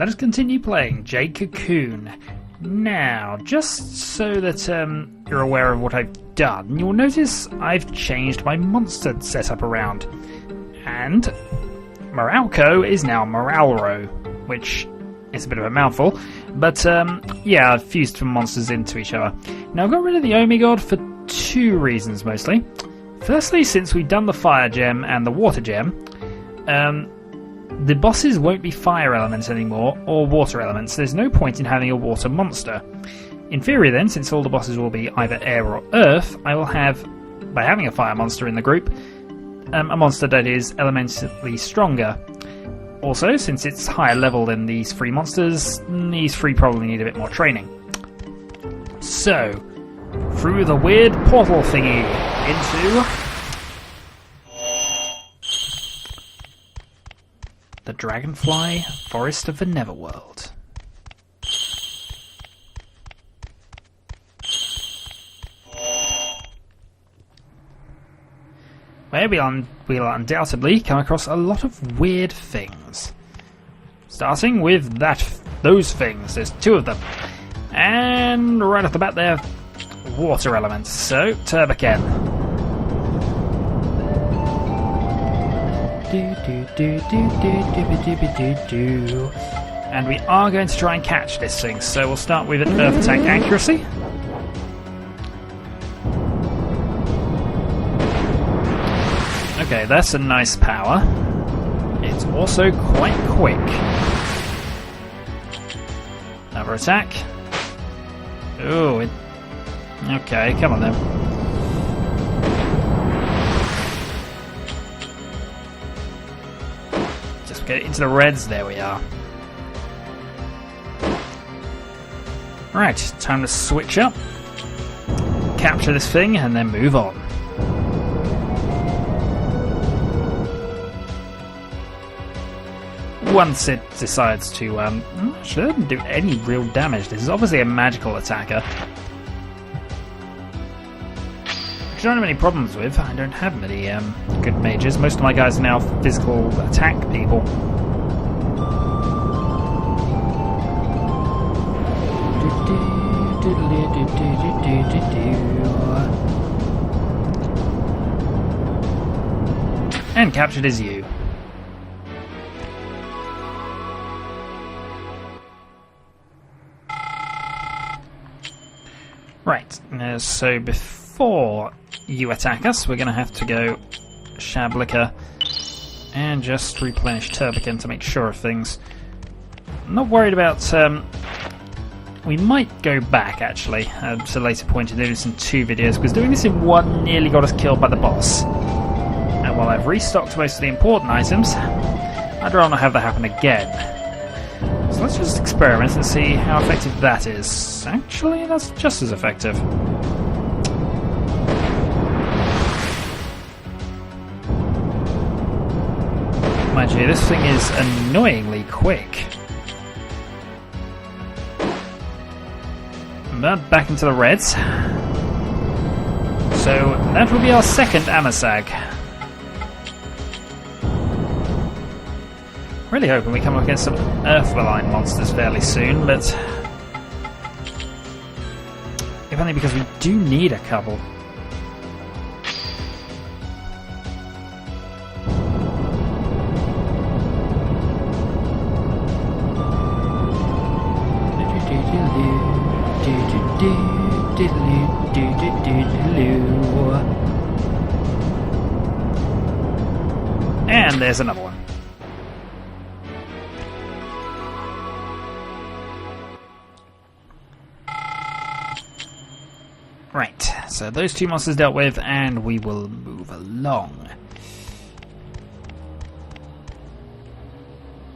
let us continue playing Jade Cocoon. Now, just so that you're aware of what I've done, you'll notice I've changed my monster setup around. And Moralco is now Moralro, which is a bit of a mouthful. But yeah, I've fused some monsters into each other. Now, I got rid of the Omigod for two reasons mostly. Firstly, since we've done the fire gem and the water gem, the bosses won't be fire elements anymore, or water elements. There's no point in having a water monster. In theory then, since all the bosses will be either air or earth, I will have, by having a fire monster in the group, a monster that is elementally stronger. Also, since it's higher level than these three monsters, these three probably need a bit more training. So, through the weird portal thingy into the Dragonfly Forest of the Netherworld. Where we'll undoubtedly come across a lot of weird things. Starting with those things. There's two of them. And right off the bat they're water elements. So, Turbican. And we are going to try and catch this thing, so we'll start with an earth attack accuracy. Okay, that's a nice power. It's also quite quick. Another attack. Ooh, okay, come on then. Get into the reds, there we are. Right, time to switch up. Capture this thing and then move on. Once it decides to, actually it doesn't do any real damage. This is obviously a magical attacker. Which I don't have any problems with. I don't have many good mages. Most of my guys are now physical attack people. And captured is you. Right, so before you attack us, we're going to have to go Shablicker and just replenish Turbican to make sure of things. I'm not worried about... we might go back, actually, to a later point and do this in two videos, because doing this in one nearly got us killed by the boss. And while I've restocked most of the important items, I'd rather not have that happen again. So let's just experiment and see how effective that is. Actually, that's just as effective. Mind you, this thing is annoyingly quick. But back into the reds. So that will be our second Amasag. Really hoping we come up against some Earth-aligned monsters fairly soon, but if only because we do need a couple. And there's another one. Right, so those two monsters dealt with, and we will move along.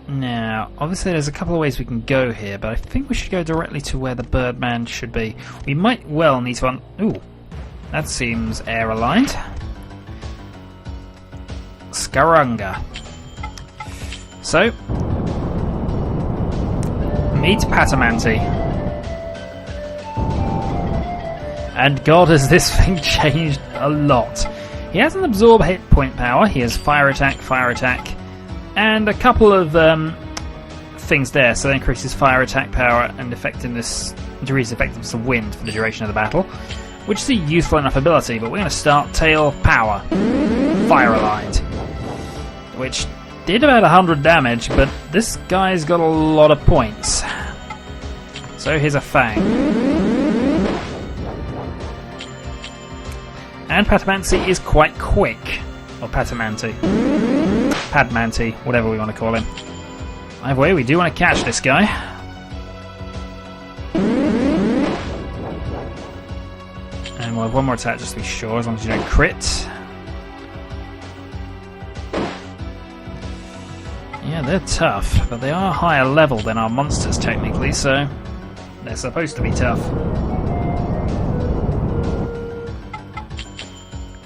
Now, obviously there's a couple of ways we can go here, but I think we should go directly to where the Birdman should be. We might well need to ooh, that seems air-aligned. Skarunga. So, meet Patamanti. And god, has this thing changed a lot. He hasn't absorbed hit point power, he has fire attack, and a couple of things there, so that increases fire attack power and effectiveness, decreases effectiveness of wind for the duration of the battle, which is a useful enough ability, but we're going to start tail power, fire aligned, which did about 100 damage, but this guy's got a lot of points. So here's a fang. And Patamanti is quite quick. Or Patamanti. Padmanti, whatever we want to call him. Either way, we do want to catch this guy. And we'll have one more attack just to be sure, as long as you don't crit. Yeah, they're tough, but they are higher level than our monsters technically, so they're supposed to be tough.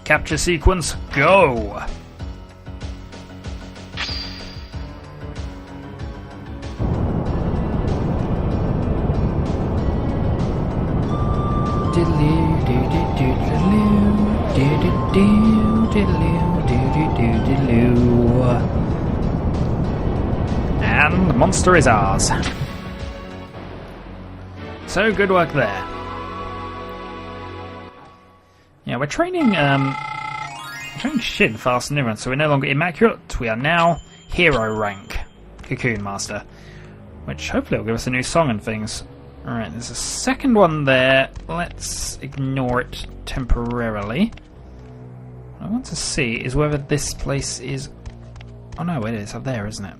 Capture sequence, go! And the monster is ours. So good work there. Yeah, we're training shit fast and everyone, so we're no longer immaculate. We are now hero rank, Cocoon Master, which hopefully will give us a new song and things. Alright, there's a second one there. Let's ignore it temporarily. What I want to see is whether this place is... Oh no, it is up there, isn't it?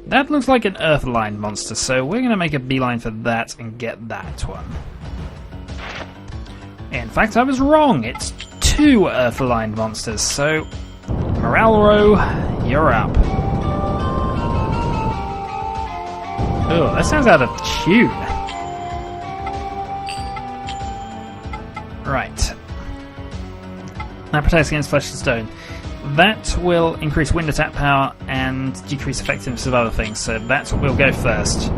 That looks like an earth-lined monster, so we're going to make a beeline for that and get that one. In fact, I was wrong. It's 2 earth-lined monsters, so... Morale row, you're up. Oh, that sounds out of tune. Right. That protects against flesh and stone. That will increase wind attack power and decrease effectiveness of other things, so that's what we'll go first. So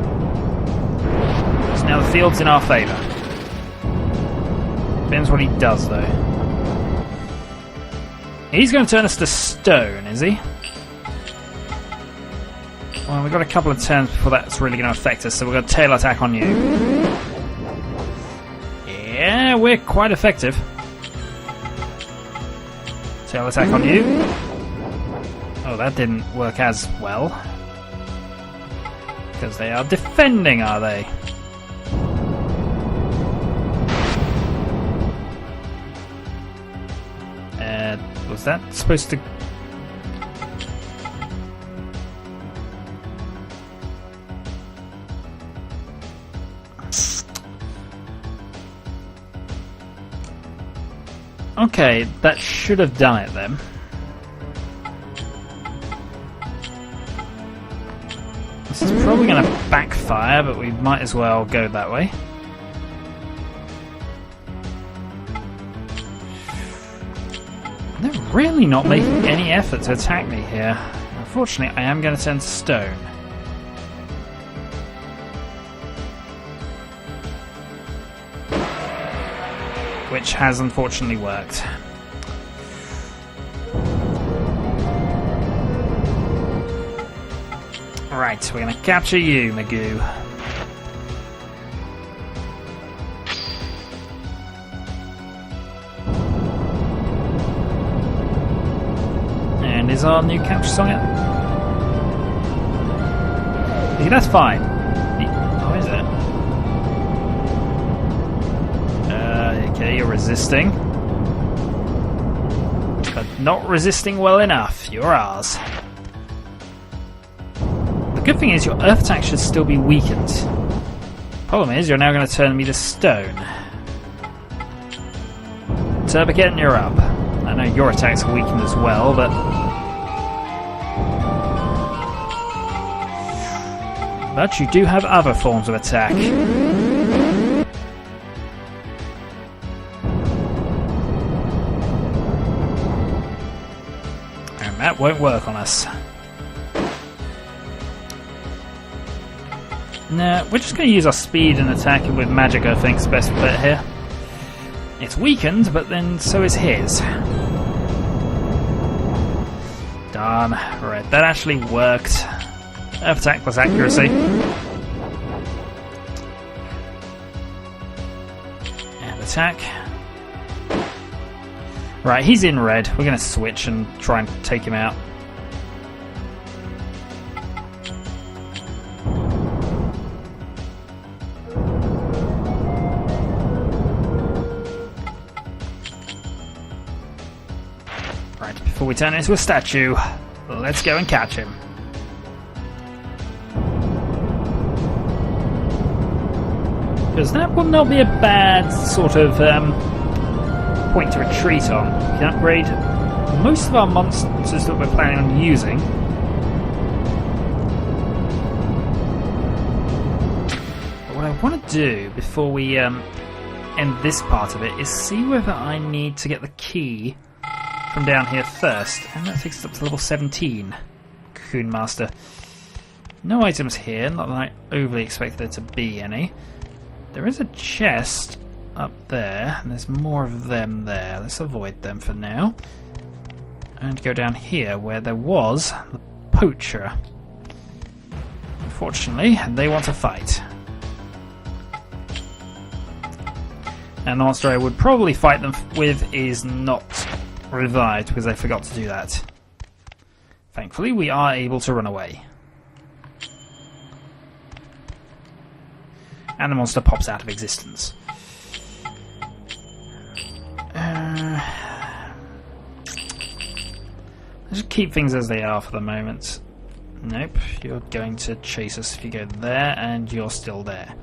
now the field's in our favour. Depends what he does, though. He's going to turn us to stone, is he? Well, we've got a couple of turns before that's really going to affect us, so we've got a tail attack on you. Yeah, we're quite effective. Tail attack on you. Oh, that didn't work as well. Because they are defending, are they? Was that supposed to... Okay, that should have done it then. This is probably going to backfire, but we might as well go that way. They're really not making any effort to attack me here. Unfortunately, I am going to turn to stone. Which has unfortunately worked. Alright, we're going to capture you, Magoo. And is our new capture song out? See, that's fine. Oh, is it? Okay, you're resisting. But not resisting well enough. You're ours. The good thing is your earth attack should still be weakened. Problem is, you're now going to turn me to stone. Turbican, you're up. I know your attacks are weakened as well, but... But you do have other forms of attack. That won't work on us. Nah, we're just going to use our speed and attack with magic, I think is the best bet here. It's weakened, but then so is his. Die. darn. Right, that actually worked. Earth attack plus accuracy. And attack. Right, he's in red. We're going to switch and try and take him out. Right, before we turn into a statue, let's go and catch him. Because that will not be a bad sort of point to retreat on. We can upgrade most of our monsters that we're planning on using. But what I want to do before we end this part of it is see whether I need to get the key from down here first. And that takes us up to level 17. Cocoon Master. No items here, not that I overly expect there to be any. There is a chest up there, and there's more of them there. Let's avoid them for now. And go down here where there was the poacher. Unfortunately, they want to fight. And the monster I would probably fight them with is not revived, because I forgot to do that. Thankfully, we are able to run away. And the monster pops out of existence. Let's just keep things as they are for the moment. Nope, you're going to chase us if you go there, and you're still there.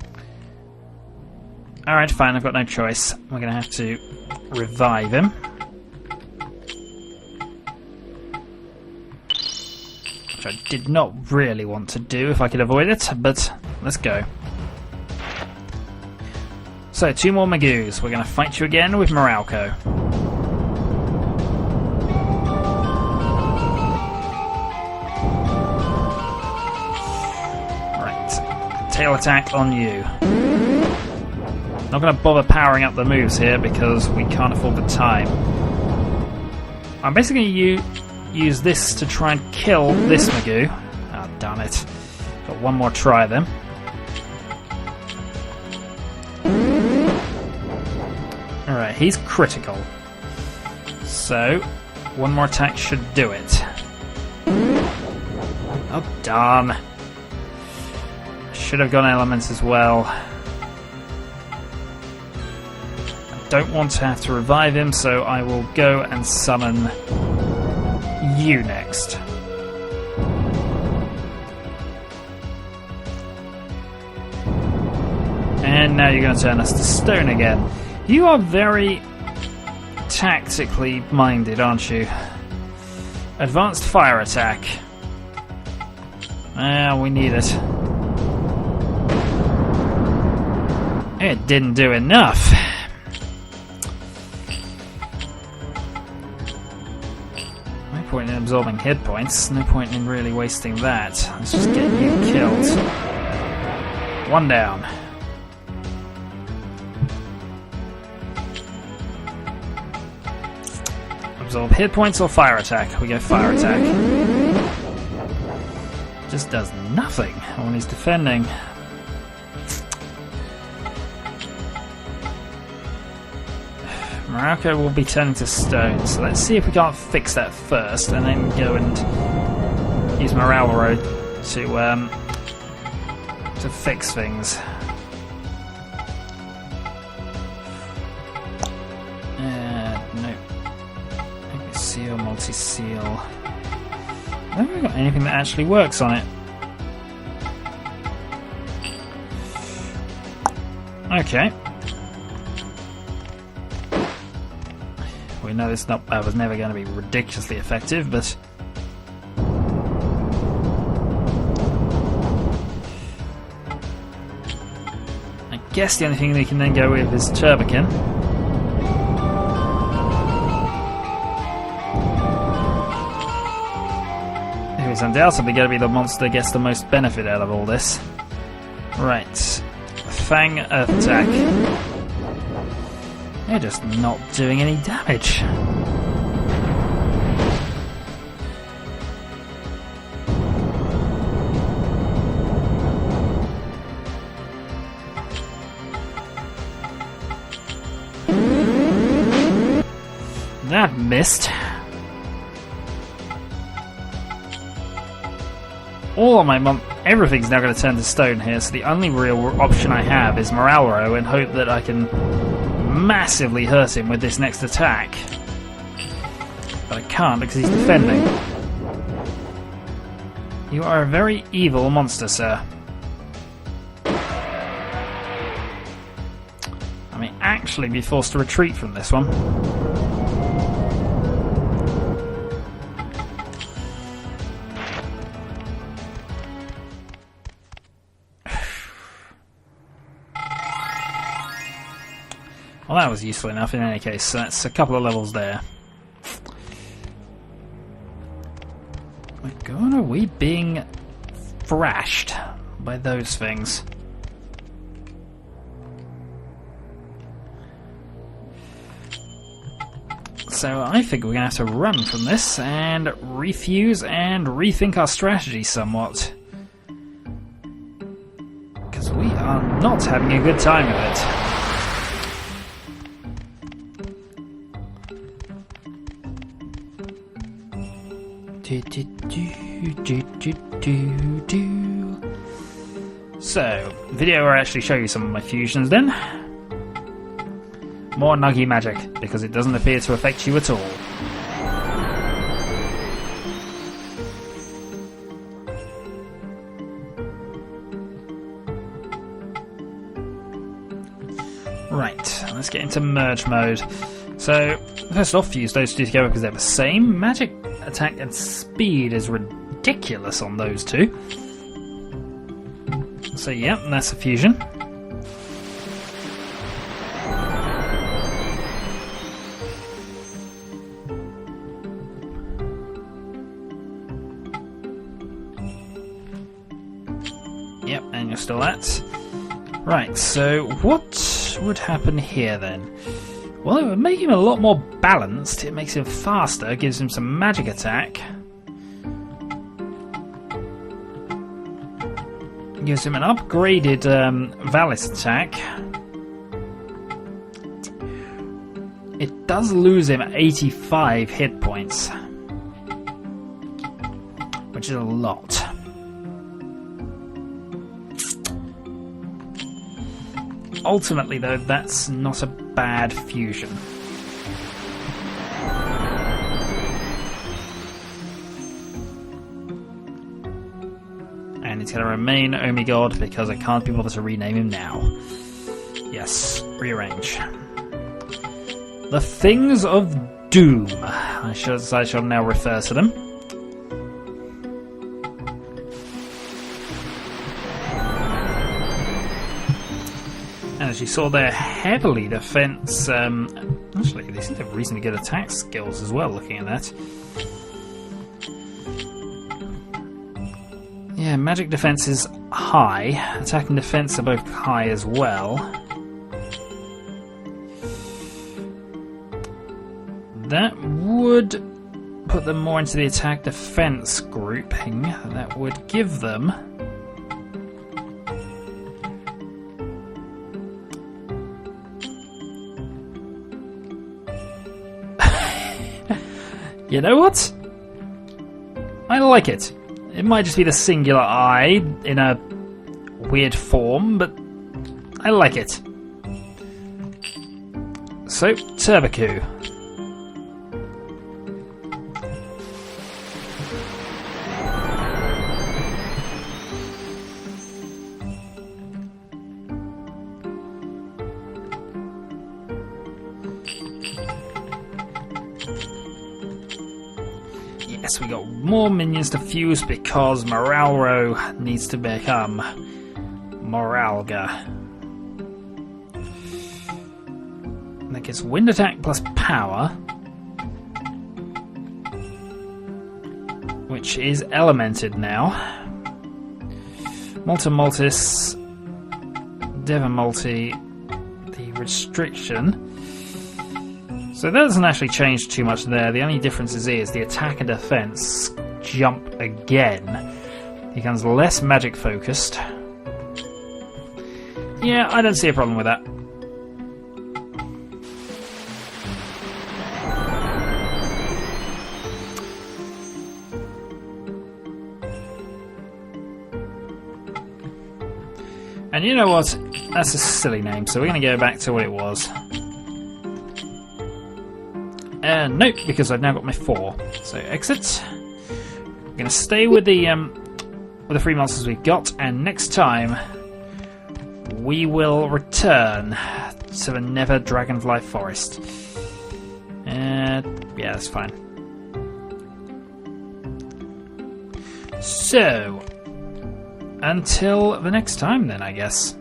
Alright, fine, I've got no choice. We're going to have to revive him. Which I did not really want to do if I could avoid it, but let's go. So, 2 more Magoos. We're going to fight you again with Moralco. Right. Tail attack on you. Not going to bother powering up the moves here because we can't afford the time. I'm basically going to use this to try and kill this Magoo. Ah, oh, darn it. Got one more try then. Alright, he's critical. So, one more attack should do it. Oh, darn. Should have gone elements as well. I don't want to have to revive him, so I will go and summon you next. And now you're going to turn us to stone again. You are very tactically minded, aren't you? Advanced fire attack. We need it. It didn't do enough. No point in absorbing hit points. No point in really wasting that. Let's just get you killed. 1 down. Absorb hit points or fire attack? We go fire attack. Just does nothing when he's defending. Moralco will be turning to stone, so let's see if we can't fix that first, and then go and use Moralro to fix things. Seal, multi-seal. I haven't got anything that actually works on it. Okay. We know this was never going to be ridiculously effective, but I guess the only thing we can then go with is Turbican. Who's undoubtedly going to be the monster that gets the most benefit out of all this. Right. Fang Earth attack. They're just not doing any damage. that missed. All of my everything's now going to turn to stone here, so the only real option I have is morale row and hope that I can massively hurt him with this next attack. But I can't because he's defending. You are a very evil monster, sir. I may actually be forced to retreat from this one. Well, that was useful enough in any case, so that's a couple of levels there. My god, are we being thrashed by those things? So I think we're going to have to run from this and refuse and rethink our strategy somewhat. Because we are not having a good time with it. So, video will actually show you some of my fusions then. More nuggy magic, because it doesn't appear to affect you at all. Right, let's get into merge mode. So, first off, fuse those two together because they're the same. Magic attack and speed is ridiculous on those two. So, yeah, that's a fusion. Yep, and you're still at. Right, so what would happen here then? Well, it would make him a lot more balanced. It makes him faster, gives him some magic attack. Gives him an upgraded Valis attack. It does lose him 85 hit points, which is a lot. Ultimately, though, that's not a bad fusion. And it's going to remain Omigod because I can't be bothered to rename him now. Yes, rearrange. The Things of Doom. I shall now refer to them. And as you saw, they're heavily defense. Actually, they seem to have reasonably good attack skills as well, looking at that. Yeah, magic defense is high. Attack and defense are both high as well. That would put them more into the attack defense grouping. That would give them... You know what? I like it. It might just be the singular eye in a weird form, but I like it. So, Turboku. Yes, we got more minions to fuse because Moralro needs to become Moralga. That gets wind attack plus power, which is elemented now. Malta Maltis, Devon Multi, the restriction. So that doesn't actually change too much there. The only difference is the attack and defense jump again. He becomes less magic focused. Yeah, I don't see a problem with that. And you know what? That's a silly name, so we're going to go back to what it was. Nope, because I've now got my 4. So exit. We're going to stay with the 3 monsters we've got, and next time we will return to the Nether Dragonfly Forest. Yeah, that's fine. So, until the next time then, I guess.